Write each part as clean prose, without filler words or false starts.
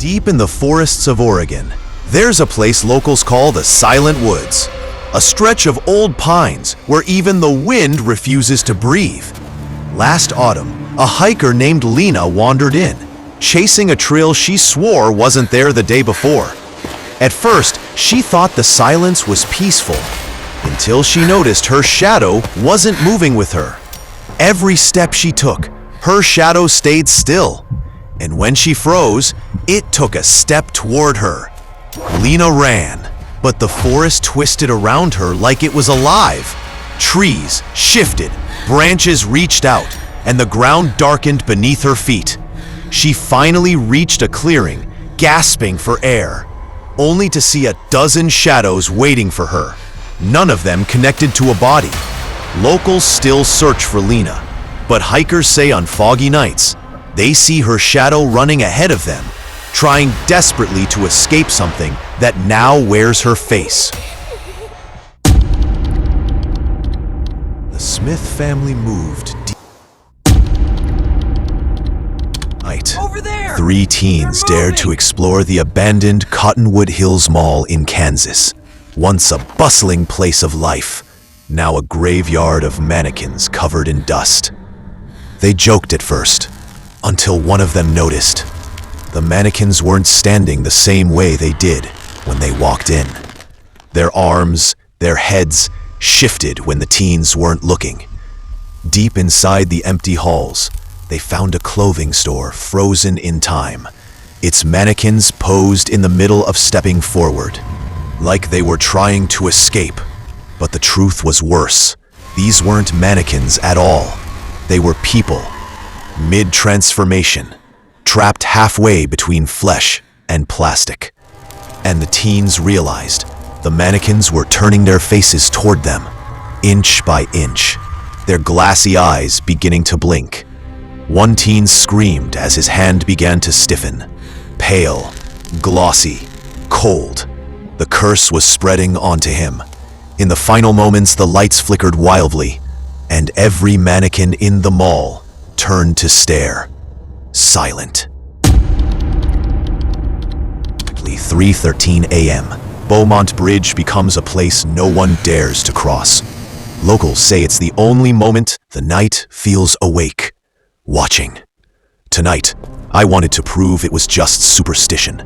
Deep in the forests of Oregon, there's a place locals call the Silent Woods, a stretch of old pines where even the wind refuses to breathe. Last autumn, a hiker named Lena wandered in, chasing a trail she swore wasn't there the day before. At first, she thought the silence was peaceful, until she noticed her shadow wasn't moving with her. Every step she took, her shadow stayed still. And when she froze, it took a step toward her. Lena ran, but the forest twisted around her like it was alive. Trees shifted, branches reached out, and the ground darkened beneath her feet. She finally reached a clearing, gasping for air, only to see a dozen shadows waiting for her, none of them connected to a body. Locals still search for Lena, but hikers say on foggy nights, they see her shadow running ahead of them, trying desperately to escape something that now wears her face. The Smith family moved deep. Over there! 3 teens dared to explore the abandoned Cottonwood Hills Mall in Kansas. Once a bustling place of life, now a graveyard of mannequins covered in dust. They joked at first, until one of them noticed. The mannequins weren't standing the same way they did when they walked in. Their arms, their heads, shifted when the teens weren't looking. Deep inside the empty halls, they found a clothing store frozen in time. Its mannequins posed in the middle of stepping forward, like they were trying to escape. But the truth was worse. These weren't mannequins at all. They were people, mid-transformation, trapped halfway between flesh and plastic. And the teens realized the mannequins were turning their faces toward them, inch by inch, their glassy eyes beginning to blink. One teen screamed as his hand began to stiffen. Pale, glossy, cold. The curse was spreading onto him. In the final moments, the lights flickered wildly, and every mannequin in the mall turned to stare, silent. 3:13 a.m. Beaumont Bridge becomes a place no one dares to cross. Locals say it's the only moment the night feels awake, watching. Tonight, I wanted to prove it was just superstition.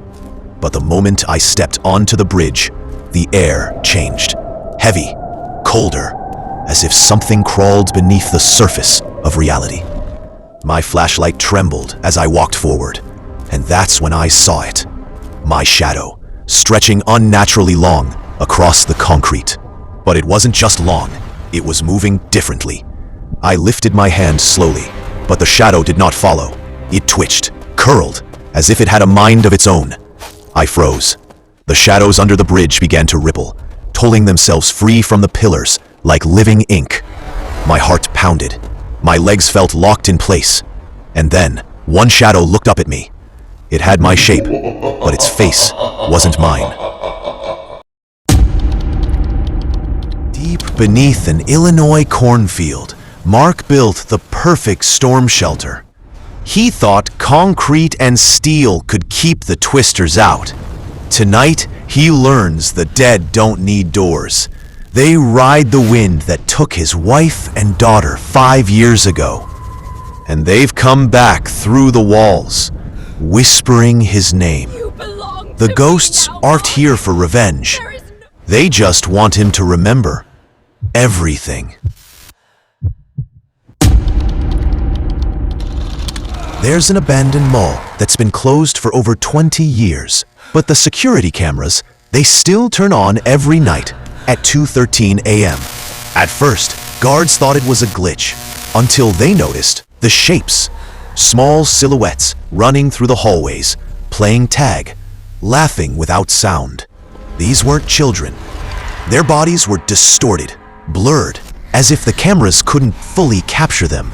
But the moment I stepped onto the bridge, the air changed. Heavy, colder, as if something crawled beneath the surface of reality. My flashlight trembled as I walked forward, and that's when I saw it. My shadow, stretching unnaturally long across the concrete. But it wasn't just long, it was moving differently. I lifted my hand slowly, but the shadow did not follow. It twitched, curled, as if it had a mind of its own. I froze. The shadows under the bridge began to ripple, tolling themselves free from the pillars like living ink. My heart pounded. My legs felt locked in place. And then, one shadow looked up at me. It had my shape, but its face wasn't mine. Deep beneath an Illinois cornfield, Mark built the perfect storm shelter. He thought concrete and steel could keep the twisters out. Tonight, he learns the dead don't need doors. They ride the wind that took his wife and daughter 5 years ago. And they've come back through the walls, whispering his name. The ghosts aren't here for revenge. They just want him to remember everything. There's an abandoned mall that's been closed for over 20 years, but the security cameras, they still turn on every night at 2:13 a.m. At first, guards thought it was a glitch, until they noticed the shapes. Small silhouettes running through the hallways, playing tag, laughing without sound. These weren't children. Their bodies were distorted, blurred, as if the cameras couldn't fully capture them.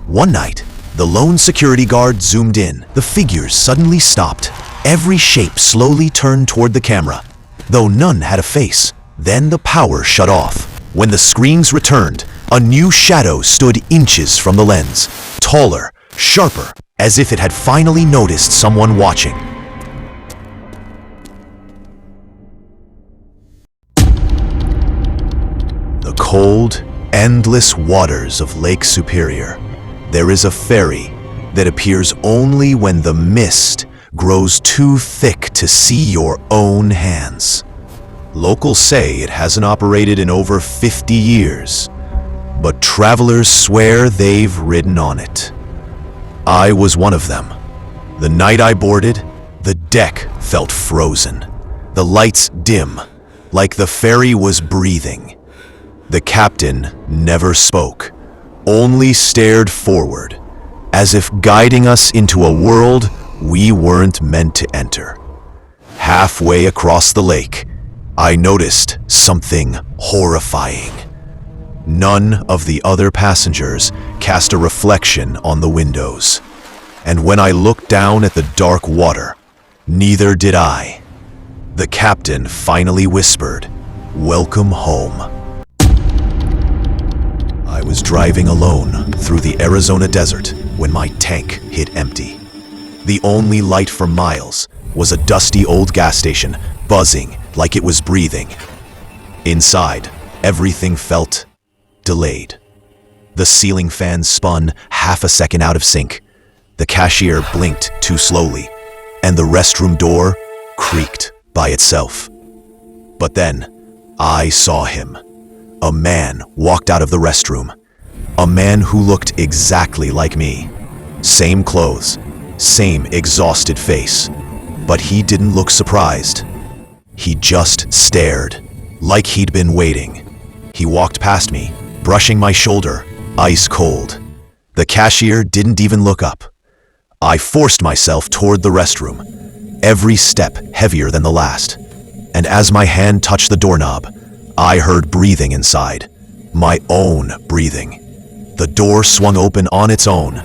One night, the lone security guard zoomed in. The figures suddenly stopped. Every shape slowly turned toward the camera, though none had a face. Then the power shut off. When the screens returned, a new shadow stood inches from the lens, taller, sharper, as if it had finally noticed someone watching. cold, endless waters of Lake Superior, there is a ferry that appears only when the mist grows too thick to see your own hands. Locals say it hasn't operated in over 50 years, but travelers swear they've ridden on it. I was one of them. The night I boarded, the deck felt frozen, the lights dim, like the ferry was breathing. The captain never spoke, only stared forward, as if guiding us into a world we weren't meant to enter. Halfway across the lake, I noticed something horrifying. None of the other passengers cast a reflection on the windows, and when I looked down at the dark water, neither did I. The captain finally whispered, "Welcome home." I was driving alone through the Arizona desert when my tank hit empty. The only light for miles was a dusty old gas station buzzing like it was breathing. Inside, everything felt delayed. The ceiling fan spun half a second out of sync. The cashier blinked too slowly, and the restroom door creaked by itself. But then, I saw him. A man walked out of the restroom. A man who looked exactly like me. Same clothes, same exhausted face. But he didn't look surprised. He just stared, like he'd been waiting. He walked past me, brushing my shoulder, ice cold. The cashier didn't even look up. I forced myself toward the restroom, every step heavier than the last. And as my hand touched the doorknob, I heard breathing inside, my own breathing. The door swung open on its own,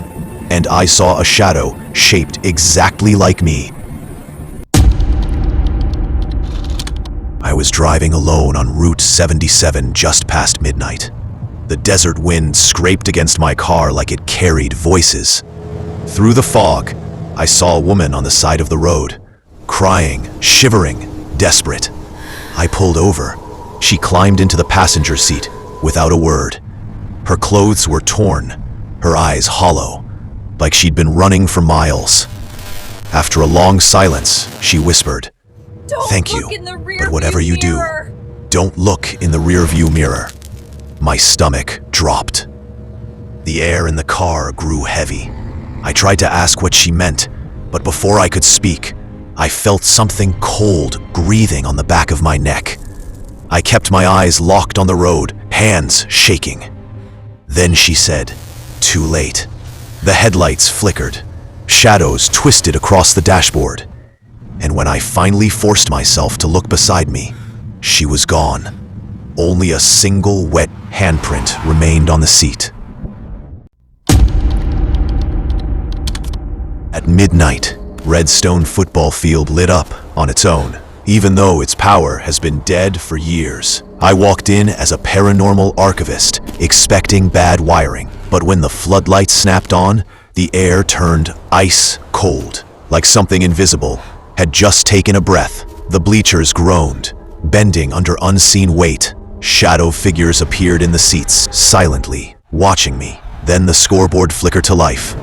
and I saw a shadow shaped exactly like me. I was driving alone on Route 77 just past midnight. The desert wind scraped against my car like it carried voices. Through the fog, I saw a woman on the side of the road, crying, shivering, desperate. I pulled over. She climbed into the passenger seat without a word. Her clothes were torn, her eyes hollow, like she'd been running for miles. After a long silence, she whispered, "Thank you, but whatever you do, don't look in the rearview mirror." My stomach dropped. The air in the car grew heavy. I tried to ask what she meant, but before I could speak, I felt something cold breathing on the back of my neck. I kept my eyes locked on the road, hands shaking. Then she said, "Too late." The headlights flickered. Shadows twisted across the dashboard. And when I finally forced myself to look beside me, she was gone. Only a single wet handprint remained on the seat. At midnight, Redstone football field lit up on its own, even though its power has been dead for years. I walked in as a paranormal archivist, expecting bad wiring, but when the floodlights snapped on, the air turned ice cold, like something invisible had just taken a breath. The bleachers groaned, bending under unseen weight. Shadow figures appeared in the seats, silently, watching me. Then the scoreboard flickered to life,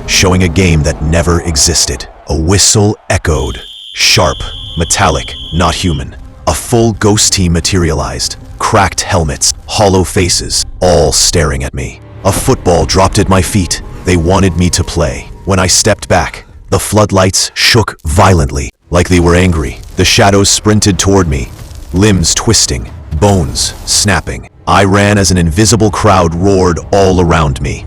showing a game that never existed. A whistle echoed, sharp, metallic, not human. A full ghost team materialized, cracked helmets, hollow faces, all staring at me. A football dropped at my feet. They wanted me to play. When I stepped back, the floodlights shook violently, like they were angry. The shadows sprinted toward me, limbs twisting, bones snapping. I ran as an invisible crowd roared all around me.